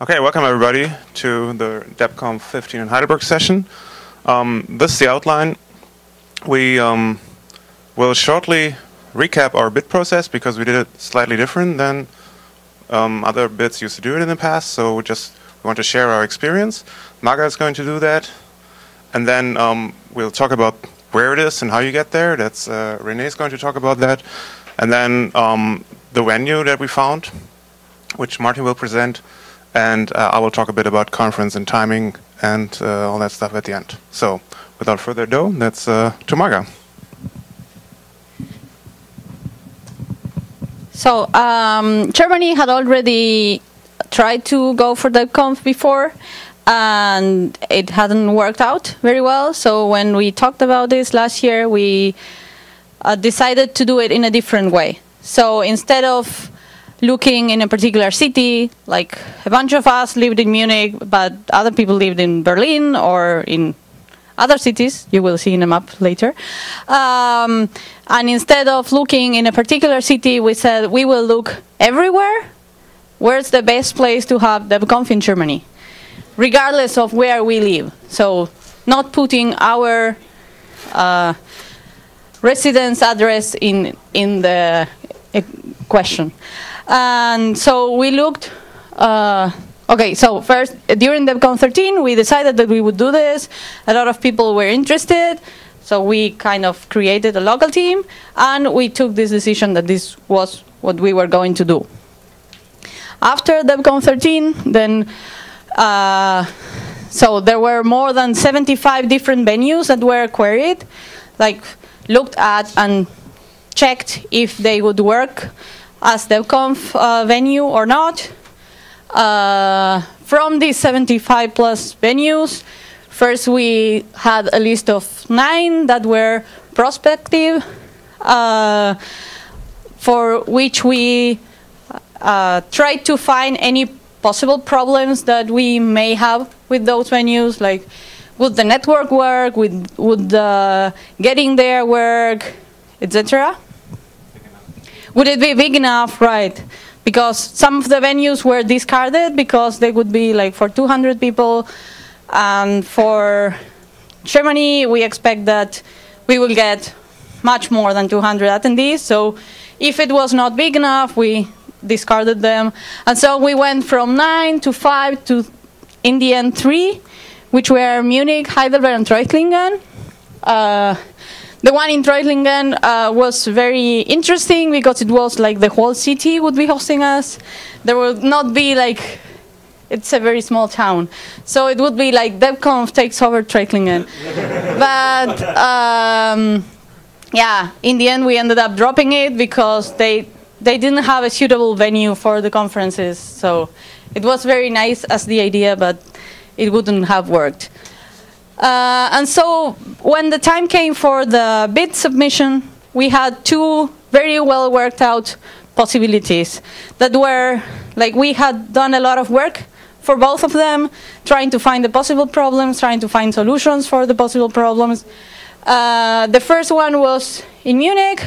Okay, welcome everybody to the DebConf15 in Heidelberg session. This is the outline. We will shortly recap our bid process because we did it slightly different than other bids used to do it in the past. So we want to share our experience. Marga is going to do that, and then we'll talk about where it is and how you get there. That's Rene is going to talk about that, and then the venue that we found, which Martin will present. And I will talk a bit about conference and timing and all that stuff at the end. So, without further ado, that's to Marga. So, Germany had already tried to go for DebConf before, and it hadn't worked out very well. So, when we talked about this last year, we decided to do it in a different way. So, instead of looking in a particular city, like a bunch of us lived in Munich, but other people lived in Berlin or in other cities, you will see in a map later. And instead of looking in a particular city, we said we will look everywhere. Where's the best place to have DebConf in Germany, regardless of where we live? So not putting our residence address in the question. And so we looked, okay, so first, during DebConf13, we decided that we would do this. A lot of people were interested, so we kind of created a local team, and we took this decision that this was what we were going to do. After DebConf13, then, so there were more than 75 different venues that were queried, like looked at and checked if they would work as DebConf venue or not. From these 75 plus venues, first we had a list of 9 that were prospective, for which we tried to find any possible problems that we may have with those venues, like would the network work, would the getting there work, etc. Would it be big enough, right? Because some of the venues were discarded because they would be like for 200 people. And for Germany, we expect that we will get much more than 200 attendees. So if it was not big enough, we discarded them. And so we went from 9 to 5 to, in the end, 3, which were Munich, Heidelberg, and Treuchtlingen. The one in Treuchtlingen was very interesting because it was like the whole city would be hosting us. There would not be like, it's a very small town. So it would be like DebConf takes over Treuchtlingen. But yeah, in the end we ended up dropping it because they didn't have a suitable venue for the conferences. So it was very nice as the idea, but it wouldn't have worked. And so when the time came for the bid submission, we had 2 very well worked out possibilities that were, like, we had done a lot of work for both of them, trying to find the possible problems, trying to find solutions for the possible problems. The first one was in Munich.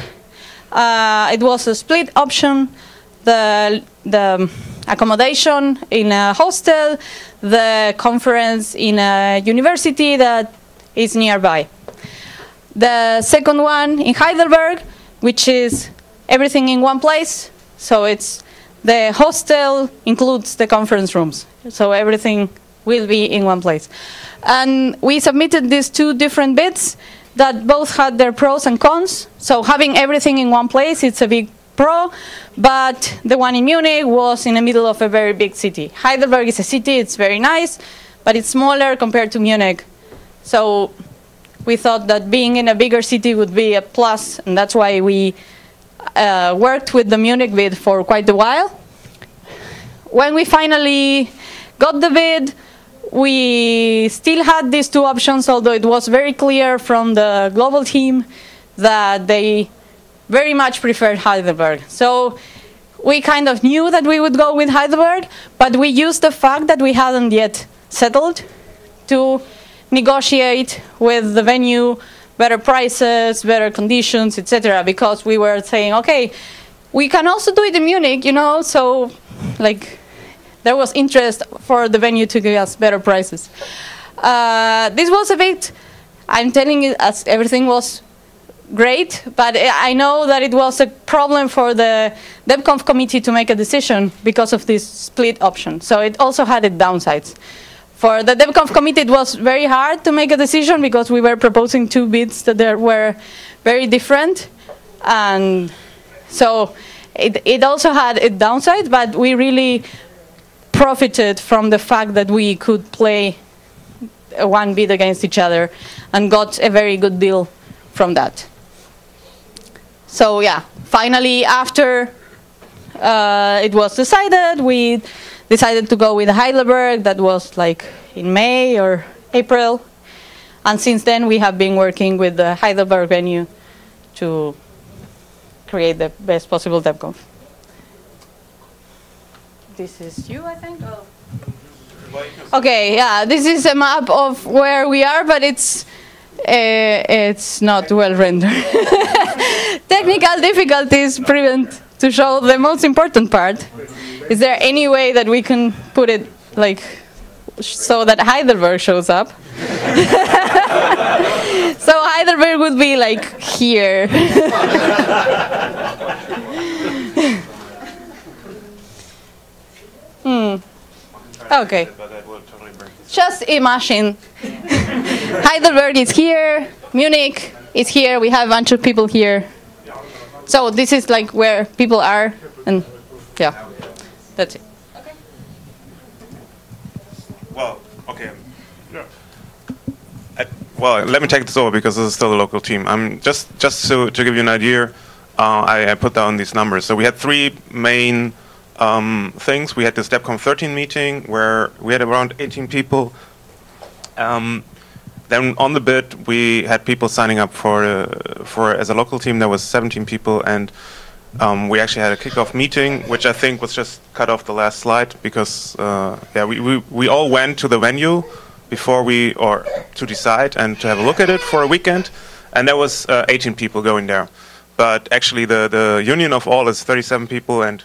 It was a split option. The accommodation in a hostel, the conference in a university that is nearby. The second one in Heidelberg, which is everything in one place. So it's the hostel includes the conference rooms. So everything will be in one place. And we submitted these 2 different bids that both had their pros and cons. So having everything in one place, it's a big pro, but the one in Munich was in the middle of a very big city. Heidelberg is a city, it's very nice, but it's smaller compared to Munich. So we thought that being in a bigger city would be a plus, and that's why we worked with the Munich bid for quite a while. When we finally got the bid, we still had these 2 options, although it was very clear from the global team that they very much preferred Heidelberg. So we kind of knew that we would go with Heidelberg, but we used the fact that we hadn't yet settled to negotiate with the venue better prices, better conditions, etc. Because we were saying, okay, we can also do it in Munich, you know, so like there was interest for the venue to give us better prices. This was a bit, I'm telling you, as everything was great, but I know that it was a problem for the DebConf committee to make a decision because of this split option. So it also had its downsides. For the DebConf committee, it was very hard to make a decision because we were proposing two bids that were very different. And so it also had its downsides, but we really profited from the fact that we could play one bid against each other and got a very good deal from that. So yeah, finally after it was decided, we decided to go with Heidelberg. That was like in May or April. And since then we have been working with the Heidelberg venue to create the best possible DebConf. This is you, I think? Oh. Okay, yeah, this is a map of where we are, but it's not well rendered. Technical difficulties prevent to show the most important part. Is there any way that we can put it like so that Heidelberg shows up? So Heidelberg would be like here. Okay. Just imagine. Heidelberg is here, Munich is here, we have a bunch of people here. So this is like where people are, and yeah, that's it. Okay. Well, okay. Well, let me take this over because this is still a local team. Just to give you an idea, I put down these numbers. So we had three main things. We had this DebConf15 meeting where we had around 18 people. Then on the bid, we had people signing up for as a local team. There was 17 people, and we actually had a kickoff meeting, which I think was just cut off the last slide because yeah, we all went to the venue before to decide and to have a look at it for a weekend, and there was 18 people going there. But actually, the union of all is 37 people, and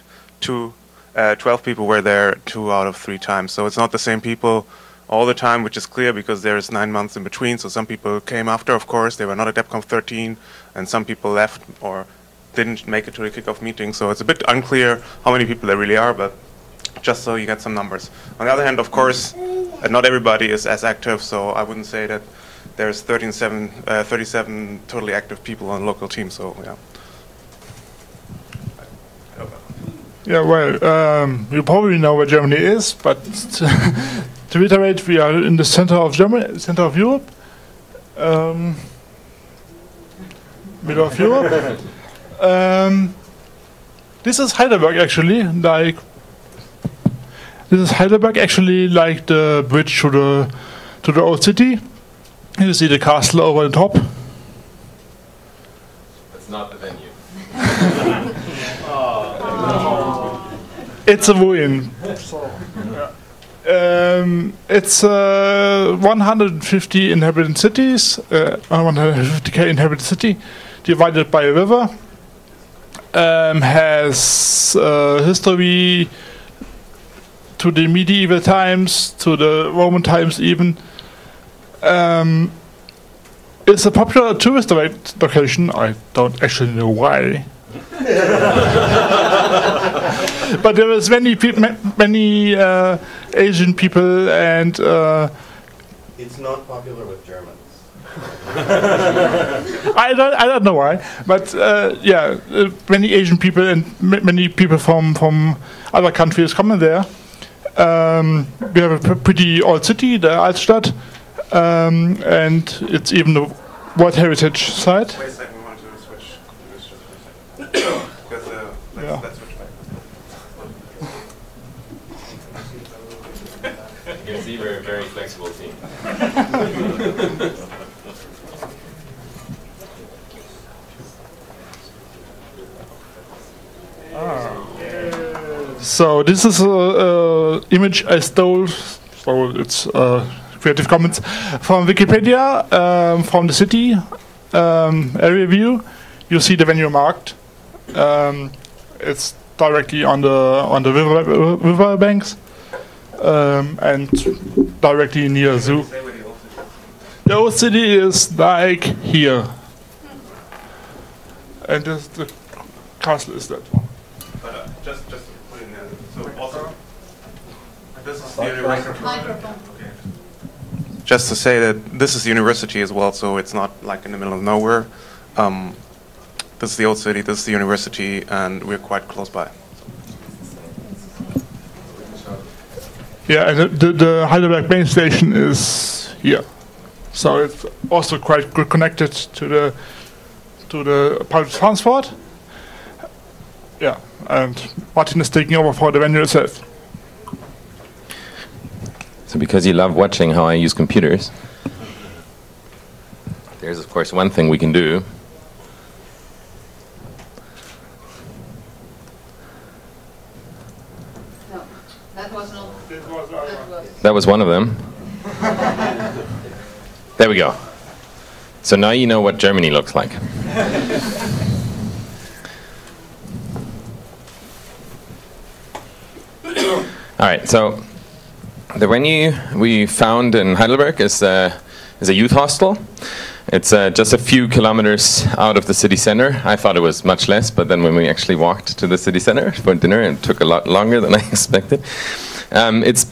12 people were there 2 out of 3 times. So it's not the same people all the time, which is clear because there's 9 months in between. So some people came after, of course, they were not at DebConf13, and some people left or didn't make it to the kickoff meeting. So it's a bit unclear how many people there really are, but just so you get some numbers. On the other hand, of course, not everybody is as active, so I wouldn't say that there's 37 totally active people on local teams. So yeah. Yeah, well, you probably know where Germany is, but to reiterate, we are in the center of Germany, center of Europe, middle of Europe. This is Heidelberg actually, like the bridge to the old city. You see the castle over the top. It's not the venue. It's a ruin. It's 150 inhabited cities, 150k inhabited city, divided by a river. Has history to the medieval times, to the Roman times even. It's a popular tourist location. I don't actually know why. But there is many Asian people, and it's not popular with Germans. I don't know why, but yeah, many Asian people and many people from other countries come in there. We have a pretty old city, the Altstadt, and it's even a World Heritage Site. Wait a second, we want to switch this just for a second. Because let's switch back. You can see we're a very flexible team. So this is an image I stole, so it's Creative Commons, from Wikipedia, from the city area view. You see the venue marked. It's directly on the river banks. and directly near zoo. The old city is like here, and the castle is that one. But just to put in there, so also this is the university. Okay. Just to say that this is the university as well, so it's not like in the middle of nowhere. This is the old city, this is the university, and we're quite close by. Yeah, and the Heidelberg main station is here, so it's also quite good connected to the public transport. Yeah, and Martin is taking over for the venue itself. So because you love watching how I use computers, there's of course one thing we can do. No, that was not. That was one of them. There we go. So now you know what Germany looks like. All right, so the venue we found in Heidelberg is a youth hostel. It's just a few kilometers out of the city center. I thought it was much less, but then when we actually walked to the city center for dinner, it took a lot longer than I expected. It's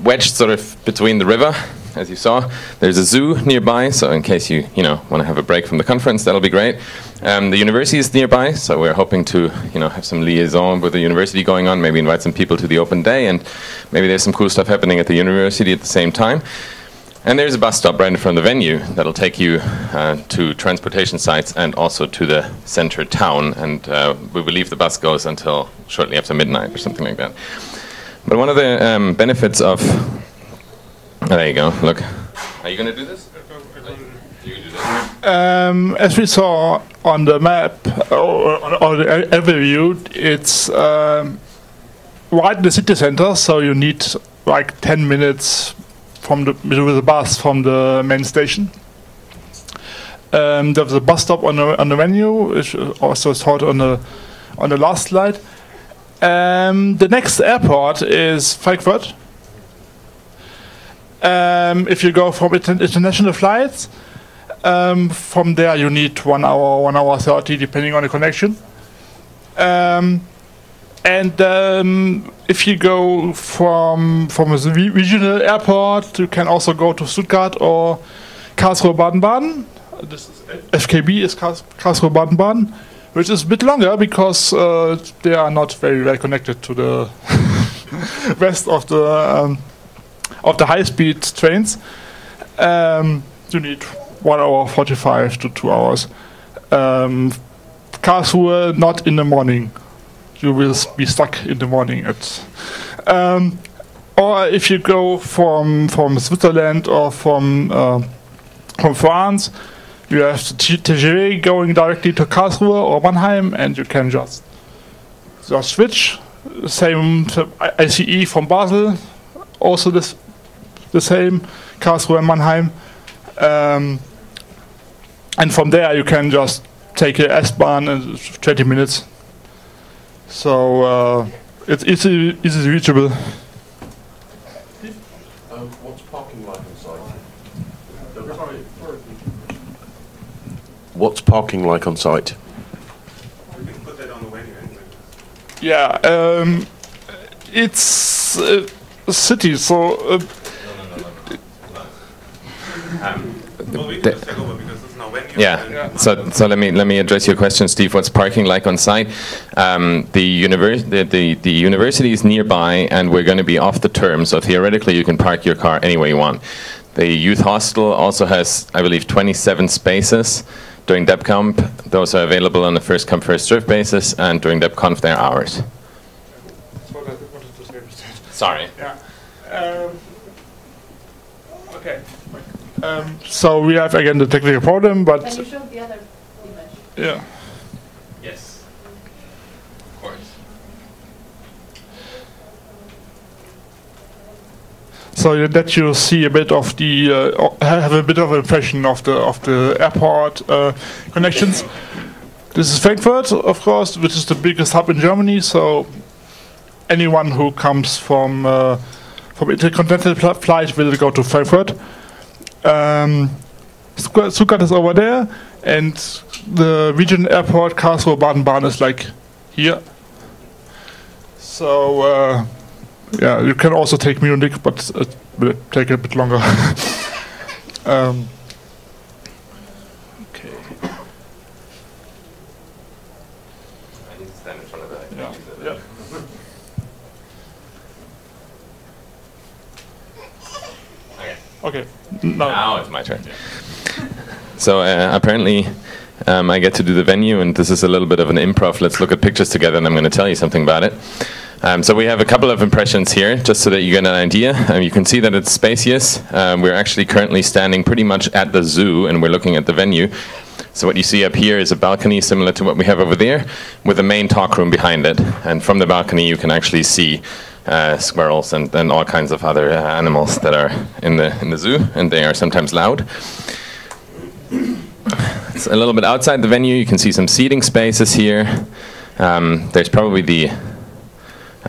wedged sort of between the river, as you saw. There's a zoo nearby, so in case you want to have a break from the conference, that'll be great. The university is nearby, so we're hoping to have some liaison with the university going on, maybe invite some people to the open day, and maybe there's some cool stuff happening at the university at the same time. And there's a bus stop right in front of the venue that'll take you to transportation sites and also to the center town, and we believe the bus goes until shortly after midnight or something like that. But one of the benefits of... Oh, there you go, look. Are you going to do this? You can do this. As we saw on the map, or the overview, it's right in the city center, so you need like 10 minutes with the bus from the main station. There's a bus stop on the venue, which also is taught on the last slide. The next airport is Frankfurt. If you go from international flights, from there you need 1 hour, 1 hour 30, depending on the connection. If you go from a regional airport, you can also go to Stuttgart or Karlsruhe Baden-Baden. This is FKB is Karlsruhe Baden-Baden, which is a bit longer because they are not very well connected to the rest of the high-speed trains. You need 1 hour 45 to 2 hours. Karlsruhe, not in the morning. You will be stuck in the morning or if you go from Switzerland or from France, you have the TGV going directly to Karlsruhe or Mannheim, and you can just switch. Same ICE from Basel, also the same, Karlsruhe and Mannheim. And from there you can just take a S-Bahn in 20 minutes. So it's easy reachable. What's parking like on site? What's parking like on site? We can put that on the venue anyway. Yeah, it's a city, so. Well, we can just take over because there's no venue. Yeah. So let me address your question, Steve. What's parking like on site? The university is nearby, and we're going to be off the term. So theoretically, you can park your car anywhere you want. The youth hostel also has, I believe, 27 spaces. During DebConf, those are available on a first-come, first-served basis, and during DebConf, they're ours. That's what I wanted to say. Sorry. Yeah. Okay. So we have again the technical problem, but Can you show the other image? yeah. Yes. Of course. So that you see a bit of the have a bit of an impression of the airport connections. This is Frankfurt, of course, which is the biggest hub in Germany. So anyone who comes from from intercontinental flight will go to Frankfurt. Stuttgart is over there, and the regional airport Karlsruhe Baden-Baden is like here. So yeah, you can also take Munich, but it will take a bit longer. Okay. I need to stand in front of that. Yeah. Okay. Now it's my turn. So apparently I get to do the venue, and this is a little bit of an improv. Let's look at pictures together, and I'm going to tell you something about it. So we have a couple of impressions here, just so that you get an idea. You can see that it's spacious. We're actually currently standing pretty much at the zoo, and we're looking at the venue. So what you see up here is a balcony similar to what we have over there, with a main talk room behind it. And from the balcony, you can actually see squirrels and all kinds of other animals that are in the zoo, and they are sometimes loud. It's a little bit outside the venue. You can see some seating spaces here. There's probably the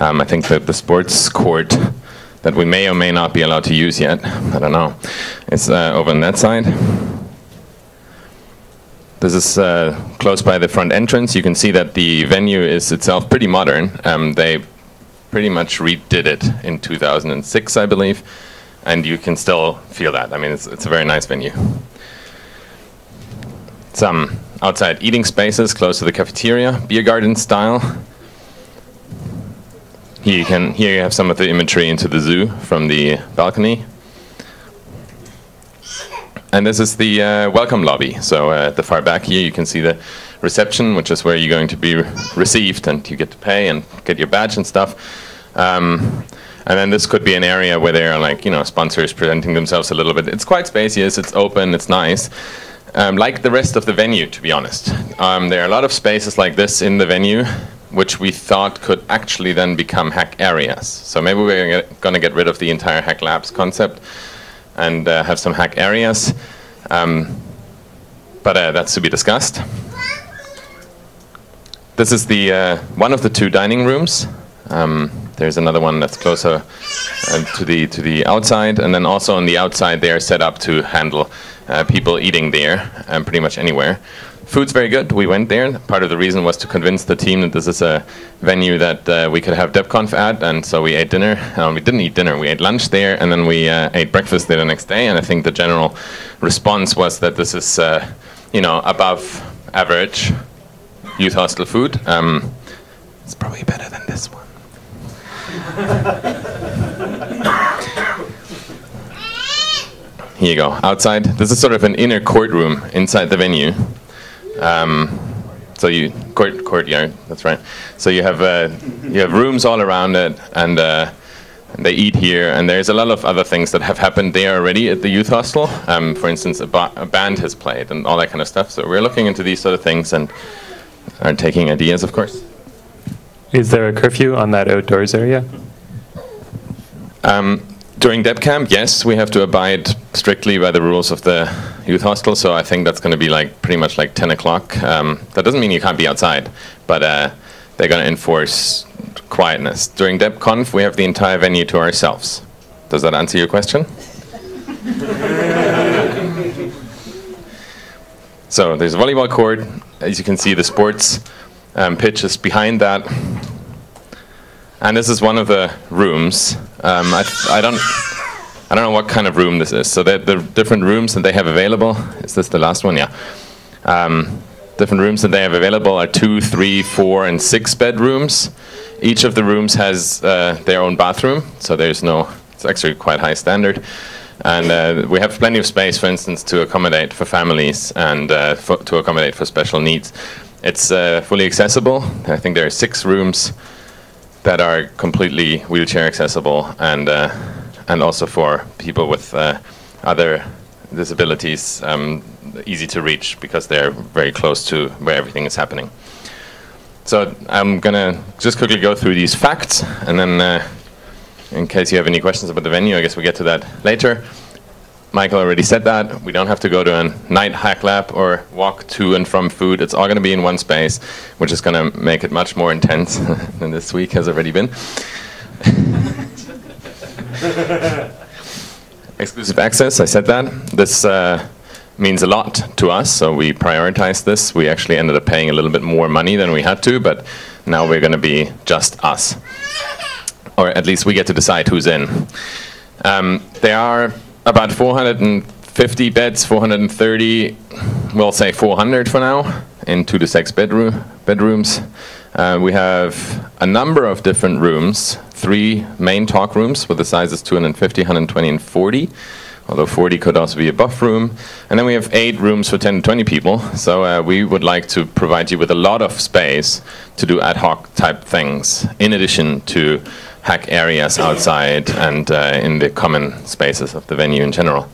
I think the sports court that we may or may not be allowed to use yet. I don't know. It's over on that side. This is close by the front entrance. You can see that the venue is itself pretty modern. They pretty much redid it in 2006, I believe, and you can still feel that. I mean, it's a very nice venue. Some outside eating spaces close to the cafeteria, beer garden style. Here you have some of the imagery into the zoo from the balcony. And this is the welcome lobby. So at the far back here, you can see the reception, which is where you're going to be received, and you get to pay and get your badge and stuff. And then this could be an area where there are, like, you know, sponsors presenting themselves a little bit. It's quite spacious, it's open, it's nice. Like the rest of the venue, to be honest. There are a lot of spaces like this in the venue, which we thought could actually then become hack areas. So maybe we're going to get rid of the entire hack labs concept and have some hack areas. But that's to be discussed. This is the one of the two dining rooms. There's another one that's closer to the outside, and then also on the outside they are set up to handle people eating there, pretty much anywhere. Food's very good. We went there. Part of the reason was to convince the team that this is a venue that we could have DebConf at, and so we ate dinner. We didn't eat dinner. We ate lunch there, and then we ate breakfast there the next day. And I think the general response was that this is, you know, above average youth hostel food. It's probably better than this one. Here you go. Outside, this is sort of an inner courtroom inside the venue. So you courtyard. That's right. So you have rooms all around it, and they eat here. And there's a lot of other things that have happened there already at the youth hostel. For instance, a band has played and all that kind of stuff. So we're looking into these sort of things and are taking ideas, of course. Is there a curfew on that outdoors area? During DebCamp, yes, we have to abide strictly by the rules of the youth hostel, so I think that's going to be like pretty much like 10 o'clock. That doesn't mean you can't be outside, but they're going to enforce quietness. During DebConf, we have the entire venue to ourselves. Does that answer your question? So there's a volleyball court. As you can see, the sports pitch is behind that. And this is one of the rooms. I don't know what kind of room this is. So the different rooms that they have available. Is this the last one? Yeah. Different rooms that they have available are 2, 3, 4, and 6 bedrooms. Each of the rooms has their own bathroom. So there's no. It's actually quite high standard. And we have plenty of space, for instance, to accommodate for families and to accommodate for special needs. It's fully accessible. I think there are 6 rooms that are completely wheelchair accessible, and also for people with other disabilities, easy to reach because they're very close to where everything is happening. So I'm gonna just quickly go through these facts, and then in case you have any questions about the venue, I guess we get to that later. Michael already said that. We don't have to go to a night hack lab or walk to and from food. It's all going to be in one space, which is going to make it much more intense than this week has already been. Exclusive access, I said that. This means a lot to us, so we prioritized this. We actually ended up paying a little bit more money than we had to, but now we're going to be just us. Or at least we get to decide who's in. There are about 450 beds, 430, we'll say 400 for now, in 2 to 6 bedrooms. We have a number of different rooms, 3 main talk rooms with the sizes 250, 120, and 40. Although 40 could also be a buff room. And then we have 8 rooms for 10 to 20 people. So we would like to provide you with a lot of space to do ad hoc type things, in addition to hack areas outside and in the common spaces of the venue in general.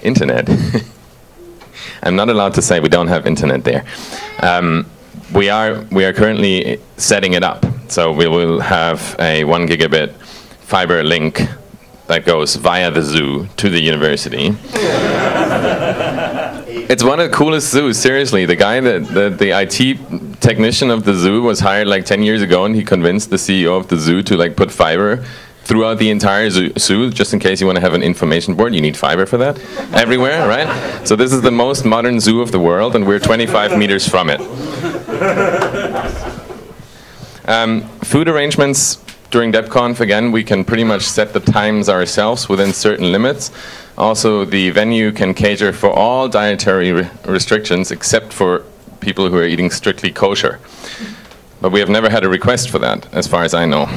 Internet. I'm not allowed to say we don't have internet there. We are currently setting it up. So we will have a 1 gigabit fiber link that goes via the zoo to the university. It's one of the coolest zoos, seriously. The guy, the IT technician of the zoo was hired like 10 years ago, and he convinced the CEO of the zoo to like put fiber throughout the entire zoo, just in case you want to have an information board. You need fiber for that, everywhere, right? So this is the most modern zoo of the world, and we're 25 meters from it. Food arrangements during DebConf, again, we can pretty much set the times ourselves within certain limits. Also, the venue can cater for all dietary restrictions except for people who are eating strictly kosher. But we have never had a request for that, as far as I know.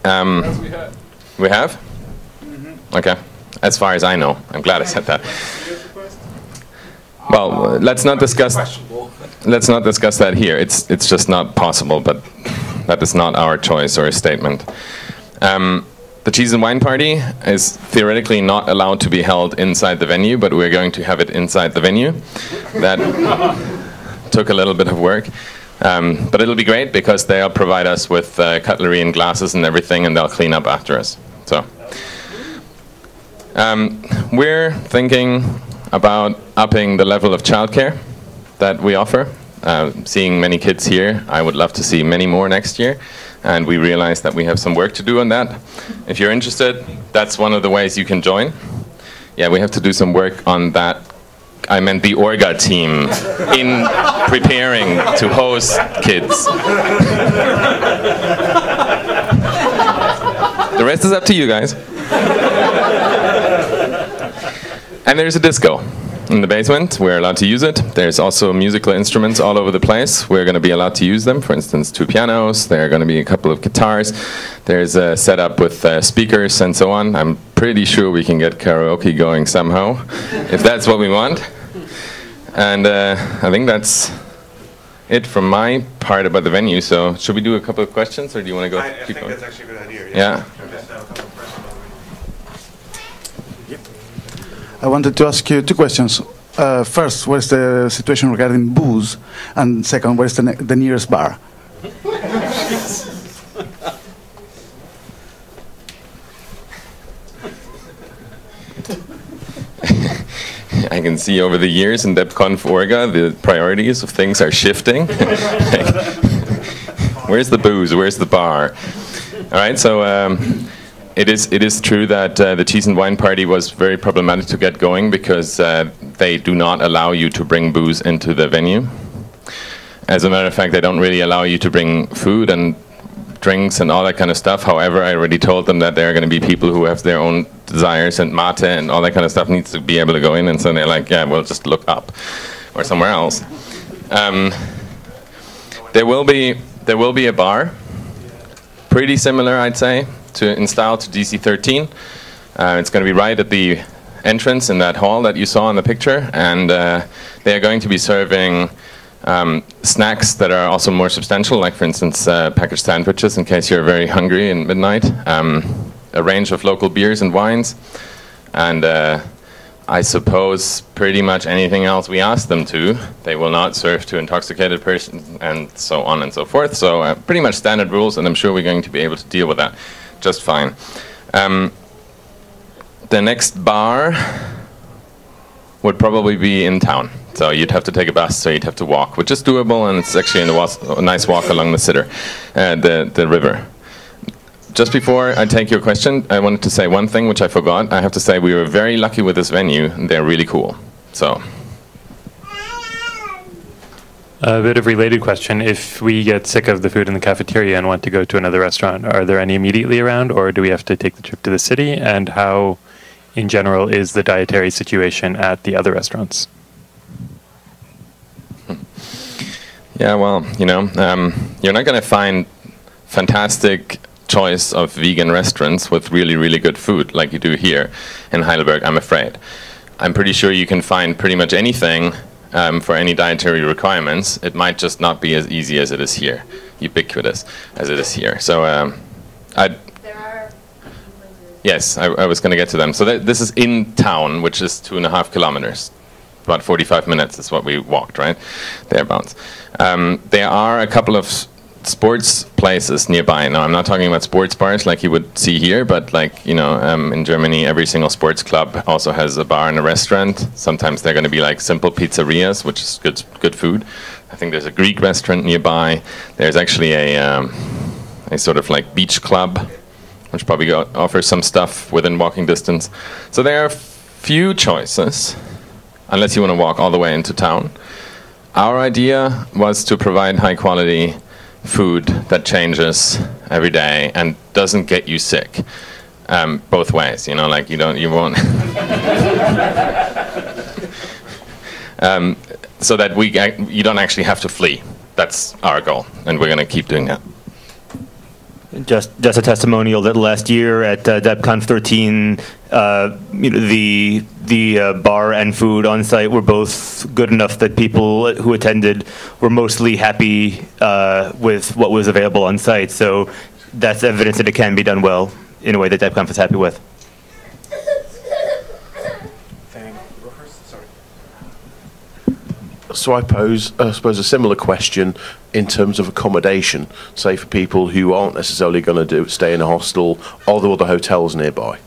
Yes, we have. We have? Mm-hmm. Okay. As far as I know. I'm glad I said that. Well, let's not discuss that here. It's just not possible, but that is not our choice or a statement. The cheese and wine party is theoretically not allowed to be held inside the venue, but we're going to have it inside the venue. That took a little bit of work. But it'll be great because they'll provide us with cutlery and glasses and everything, and they'll clean up after us. So we're thinking about upping the level of childcare that we offer. Seeing many kids here, I would love to see many more next year, and we realize that we have some work to do on that. If you're interested, that's one of the ways you can join. Yeah, we have to do some work on that. I meant the Orga team in preparing to host kids. The rest is up to you guys. And there's a disco in the basement. We're allowed to use it. There's also musical instruments all over the place. We're going to be allowed to use them. For instance, 2 pianos. There are going to be a couple of guitars. There's a setup with speakers and so on. I'm pretty sure we can get karaoke going somehow, if that's what we want. And I think that's it from my part about the venue. So should we do a couple of questions, or do you want to go? I think that's actually a good idea. Yeah. I wanted to ask you 2 questions. First, what is the situation regarding booze? And second, where is the nearest bar? I can see over the years in DebConf Orga, the priorities of things are shifting. Where's the booze? Where's the bar? All right, so it is true that the cheese and wine party was very problematic to get going because they do not allow you to bring booze into the venue. As a matter of fact, they don't really allow you to bring food and drinks and all that kind of stuff. However, I already told them that there are going to be people who have their own desires, and mate and all that kind of stuff needs to be able to go in, and so they're like, yeah, we'll just look up or somewhere else. There will be a bar, pretty similar, I'd say, to install to DC13. It's going to be right at the entrance in that hall that you saw in the picture, and they are going to be serving snacks that are also more substantial, like for instance packaged sandwiches in case you're very hungry in midnight, a range of local beers and wines, and I suppose pretty much anything else we ask them to. They will not serve to intoxicated persons and so on and so forth. So pretty much standard rules, and I'm sure we're going to be able to deal with that just fine. The next bar would probably be in town, So you'd have to take a bus, or you'd have to walk, which is doable, and it's actually a nice walk along the river. Just before I take your question, I wanted to say one thing which I forgot. I have to say we were very lucky with this venue, and they're really cool. So. A bit of related question. If we get sick of the food in the cafeteria and want to go to another restaurant, are there any immediately around, or do we have to take the trip to the city? And how, in general, is the dietary situation at the other restaurants? Yeah, well, you know, you're not going to find fantastic choice of vegan restaurants with really, really good food like you do here in Heidelberg, I'm afraid. I'm pretty sure you can find pretty much anything for any dietary requirements. It might just not be as easy as it is here, ubiquitous as it is here. So yes, I was going to get to them. So this is in town, which is 2.5 kilometers. About 45 minutes is what we walked, right? Thereabouts. There are a couple of sports places nearby. Now, I'm not talking about sports bars like you would see here, but like, you know, in Germany, every single sports club also has a bar and a restaurant. Sometimes they're going to be like simple pizzerias, which is good food. I think there's a Greek restaurant nearby. There's actually a sort of like beach club, which probably offers some stuff within walking distance. So there are few choices, unless you want to walk all the way into town. Our idea was to provide high quality food that changes every day and doesn't get you sick, both ways. You know, like you won't. So that you don't actually have to flee. That's our goal, and we're going to keep doing that. Just a testimonial that last year at DebConf15, you know, the bar and food on site were both good enough that people who attended were mostly happy with what was available on site. So that's evidence that it can be done well in a way that DebConf is happy with. So I suppose a similar question in terms of accommodation, say for people who aren't necessarily going to stay in a hostel, are there other hotels nearby?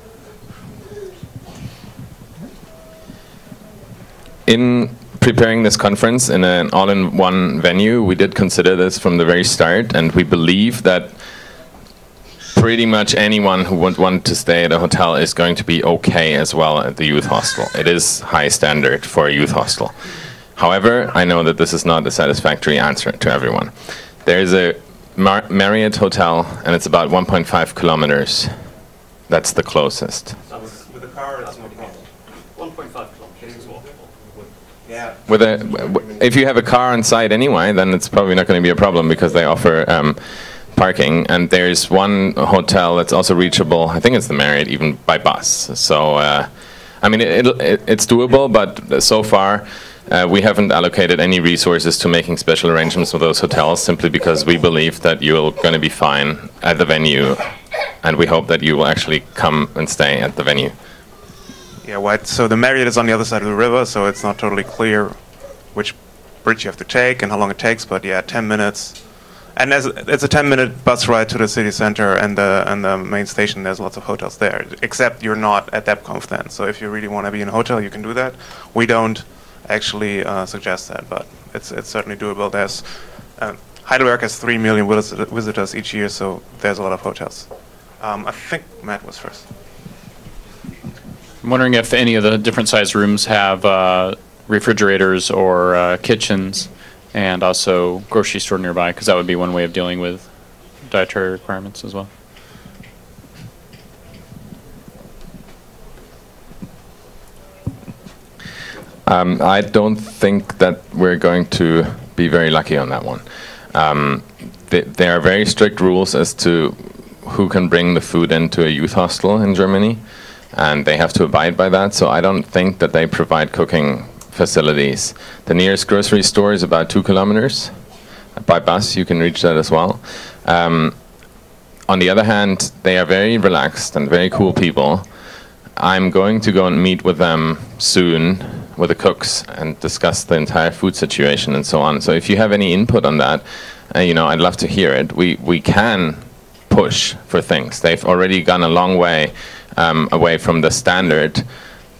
In preparing this conference in an all-in-one venue, we did consider this from the very start, and we believe that pretty much anyone who would want to stay at a hotel is going to be okay as well at the youth hostel. It is high standard for a youth hostel. However, I know that this is not a satisfactory answer to everyone. There is a Marriott hotel, and it's about 1.5 kilometers. That's the closest. With a car, it's no problem. 1.5 kilometers walkable. Yeah. If you have a car on site anyway, then it's probably not going to be a problem because they offer parking. And there's one hotel that's also reachable. I think it's the Marriott, even by bus. So, I mean, it's doable, but so far, we haven't allocated any resources to making special arrangements with those hotels simply because we believe that you're going to be fine at the venue, and we hope that you will actually come and stay at the venue. Yeah, right. So the Marriott is on the other side of the river, so it's not totally clear which bridge you have to take and how long it takes, but yeah, 10 minutes. And it's a 10-minute bus ride to the city center and the main station. There's lots of hotels there, except you're not at DebConf then. So if you really want to be in a hotel, you can do that. We don't actually suggest that, but it's certainly doable. There's Heidelberg has 3 million visitors each year, so there's a lot of hotels. I think Matt was first. I'm wondering if any of the different size rooms have refrigerators or kitchens, and also grocery store nearby, because that would be one way of dealing with dietary requirements as well. I don't think that we're going to be very lucky on that one. There are very strict rules as to who can bring the food into a youth hostel in Germany, and they have to abide by that, so I don't think that they provide cooking facilities. The nearest grocery store is about 2 kilometers. By bus, you can reach that as well. On the other hand, they are very relaxed and very cool people. I'm going to go and meet with them soon, with the cooks, and discuss the entire food situation and so on. So if you have any input on that, you know, I'd love to hear it. We can push for things. They've already gone a long way away from the standard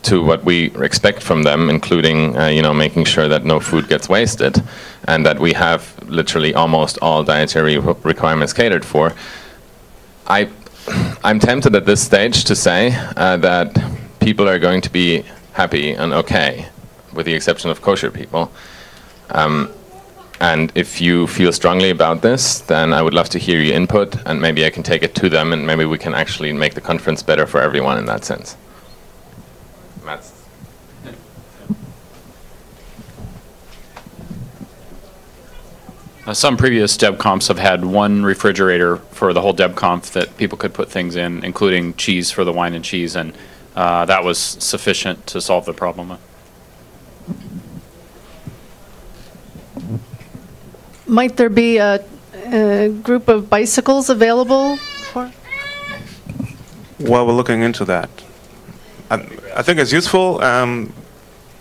to what we expect from them, including making sure that no food gets wasted, and that we have literally almost all dietary requirements catered for. I'm tempted at this stage to say that people are going to be happy and okay, with the exception of kosher people. And if you feel strongly about this, then I would love to hear your input, and maybe I can take it to them, and maybe we can actually make the conference better for everyone in that sense. Mats. Some previous DebConfs have had one refrigerator for the whole DebConf that people could put things in, including cheese for the wine and cheese, and that was sufficient to solve the problem. Might there be a group of bicycles available for? Well, we're looking into that. I think it's useful.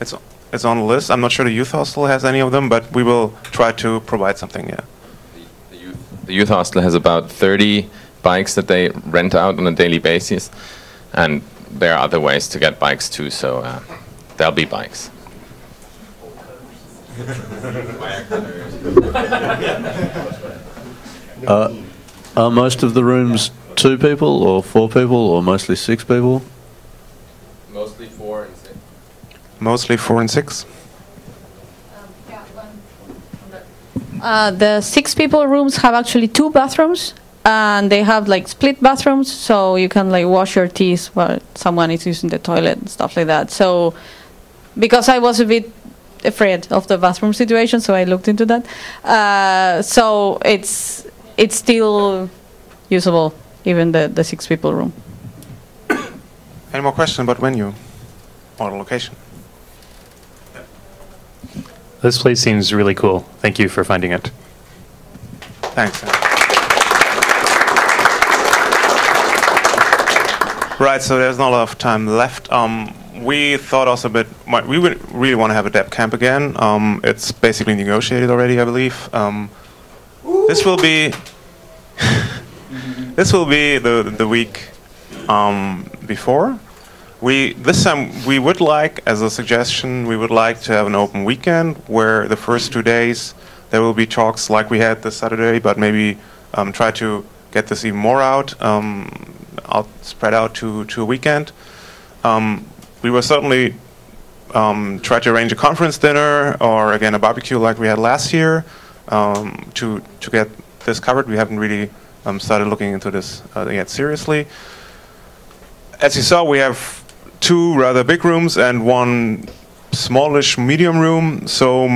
It's on the list. I'm not sure the youth hostel has any of them, but we will try to provide something. Yeah. The youth hostel has about 30 bikes that they rent out on a daily basis, and there are other ways to get bikes too. So there'll be bikes. Are most of the rooms 2 people or 4 people or mostly 6 people? Mostly 4 and 6. Mostly 4 and 6. The 6 people rooms have actually 2 bathrooms, and they have like split bathrooms, so you can like wash your teeth while someone is using the toilet and stuff like that. So because I was a bit afraid of the bathroom situation, so I looked into that. So it's still usable, even the 6 people room. Any more questions about venue or location? This place seems really cool. Thank you for finding it. Thanks. Right, so there's not a lot of time left. We thought also a bit, we would really want to have a Deb camp again. It's basically negotiated already, I believe. This will be the week before. This time we would like, as a suggestion, we would like to have an open weekend where the first 2 days there will be talks like we had this Saturday, but maybe try to get this even more out, spread out to a weekend. We will certainly try to arrange a conference dinner or again a barbecue like we had last year to get this covered. We haven't really started looking into this yet seriously. As you saw, we have 2 rather big rooms and 1 smallish medium room. So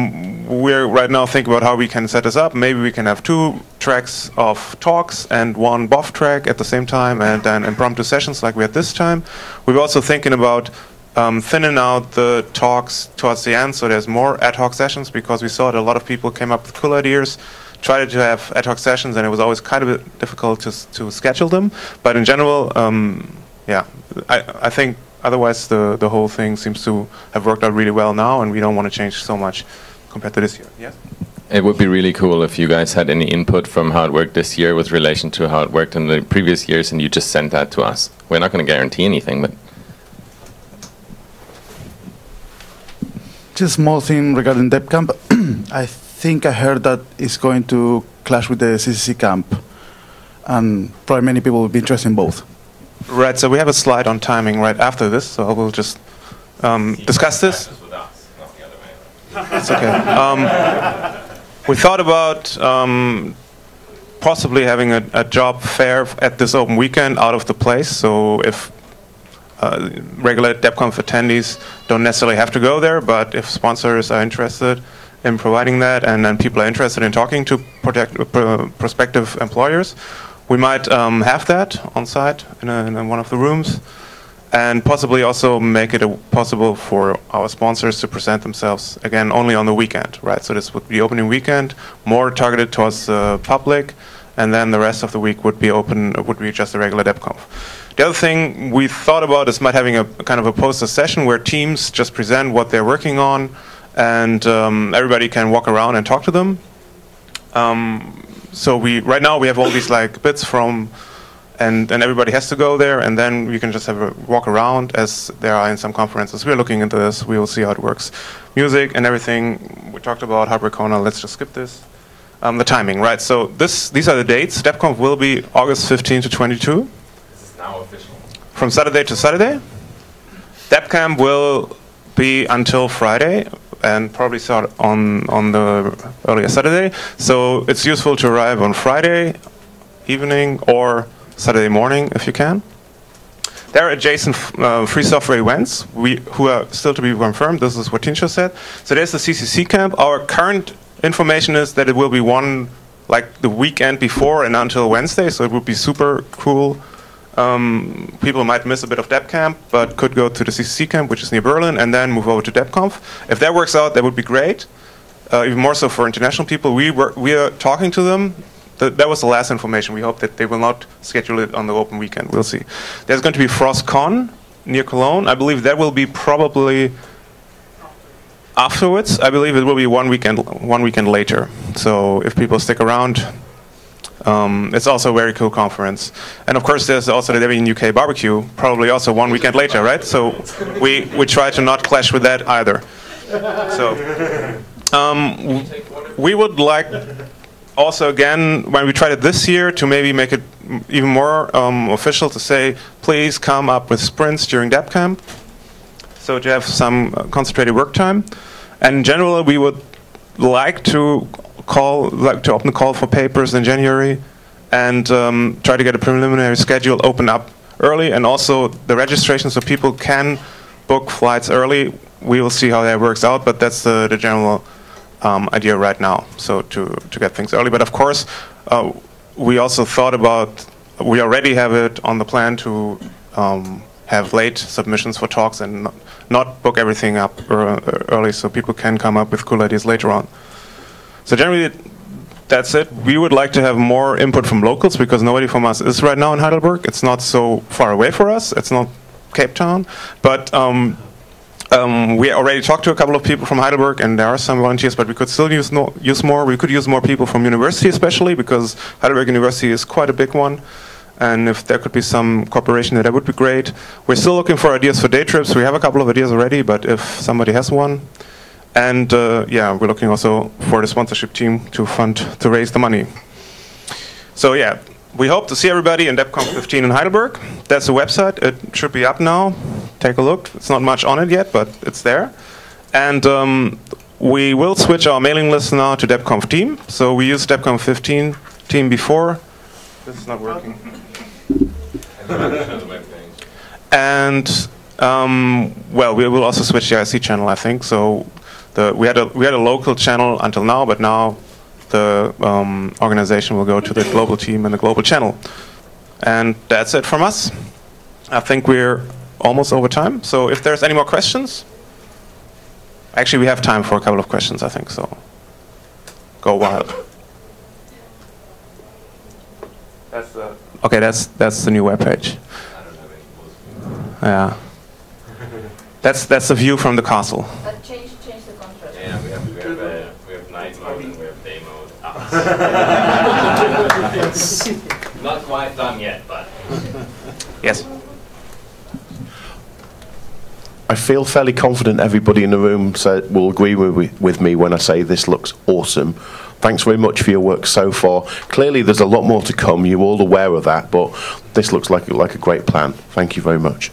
we're right now thinking about how we can set this up. Maybe we can have 2 tracks of talks and 1 BOF track at the same time, and then impromptu sessions like we had this time. We're also thinking about thinning out the talks towards the end, so there's more ad hoc sessions, because we saw that a lot of people came up with cool ideas, tried to have ad hoc sessions, and it was always kind of difficult to schedule them. But in general, yeah, I think otherwise the whole thing seems to have worked out really well now, and we don't want to change so much compared to this year. Yes? It would be really cool if you guys had any input from how it worked this year with relation to how it worked in the previous years, and you just sent that to us. We're not going to guarantee anything, but... Just a small thing regarding Deb camp. I think I heard that it's going to clash with the CCC camp, and probably many people will be interested in both. Right, so we have a slide on timing right after this, so I will just discuss this. It's okay. We thought about possibly having a job fair at this open weekend out of the place, so if regular DebConf attendees don't necessarily have to go there, but if sponsors are interested in providing that, and then people are interested in talking to prospective employers, we might have that on site in one of the rooms, and possibly also make it possible for our sponsors to present themselves again only on the weekend, right? So this would be opening weekend, more targeted towards the public, and then the rest of the week would be open, would be just a regular DebConf. The other thing we thought about is might having a kind of a poster session where teams just present what they're working on, and everybody can walk around and talk to them. So right now we have all these like bits from and everybody has to go there, and then we can just have a walk around as there are in some conferences. We're looking into this. We will see how it works. Music and everything. We talked about Heidelberg Corner. Let's just skip this. The timing, right? So these are the dates. DebConf will be August 15 to 22. This is now official. From Saturday to Saturday. DebCamp will be until Friday and probably start on the earlier Saturday. So it's useful to arrive on Friday evening or Saturday morning if you can. There are adjacent free software events who are still to be confirmed. This is what Tincho said. So there's the CCC camp. Our current information is that it will be one like the weekend before and until Wednesday. So it would be super cool. People might miss a bit of DebCamp, but could go to the CCC camp, which is near Berlin, and then move over to DebConf. If that works out, that would be great. Even more so for international people. We are talking to them. That was the last information. We hope that they will not schedule it on the open weekend. We'll see. There's going to be FrostCon near Cologne. I believe that will be probably afterwards. I believe it will be one weekend later. So if people stick around, it's also a very cool conference. And of course, there's also the Debian UK barbecue, probably also one weekend later, right? So we try to not clash with that either. So we would like also, again, when we tried it this year, to maybe make it even more official, to say, please come up with sprints during DebCamp, so to have some concentrated work time. And in general, we would like to open the call for papers in January and try to get a preliminary schedule open up early, and also the registration so people can book flights early. We will see how that works out, but that's the general idea right now, so to get things early. But of course, we also thought about, we already have it on the plan to have late submissions for talks and not book everything up early, so people can come up with cool ideas later on. So generally, that's it. We would like to have more input from locals, because nobody from us is right now in Heidelberg. It's not so far away for us. It's not Cape Town, but we already talked to a couple of people from Heidelberg, and there are some volunteers, but we could still use more. We could use more people from university, especially because Heidelberg University is quite a big one. And if there could be some cooperation, that would be great. We're still looking for ideas for day trips. We have a couple of ideas already, but if somebody has one. And yeah, we're looking also for the sponsorship team to raise the money. So yeah, we hope to see everybody in DebConf15 in Heidelberg. That's the website. It should be up now. Take a look. It's not much on it yet, but it's there. And we will switch our mailing list now to DebConf team. So we used DebConf15 team before. This is not working. And well, we will also switch the IC channel, I think. So we had a local channel until now, but now the organization will go to the global team and the global channel. And that's it from us. I think we're almost over time. So if there's any more questions, actually we have time for a couple of questions, I think. So go wild. Okay, that's the new webpage. Yeah. That's the view from the castle. But change the contrast. Yeah, we have night mode and we have day mode. It's not quite done yet, but yes. I feel fairly confident everybody in the room will agree with me when I say this looks awesome. Thanks very much for your work so far. Clearly there's a lot more to come, you're all aware of that, but this looks like a great plan. Thank you very much.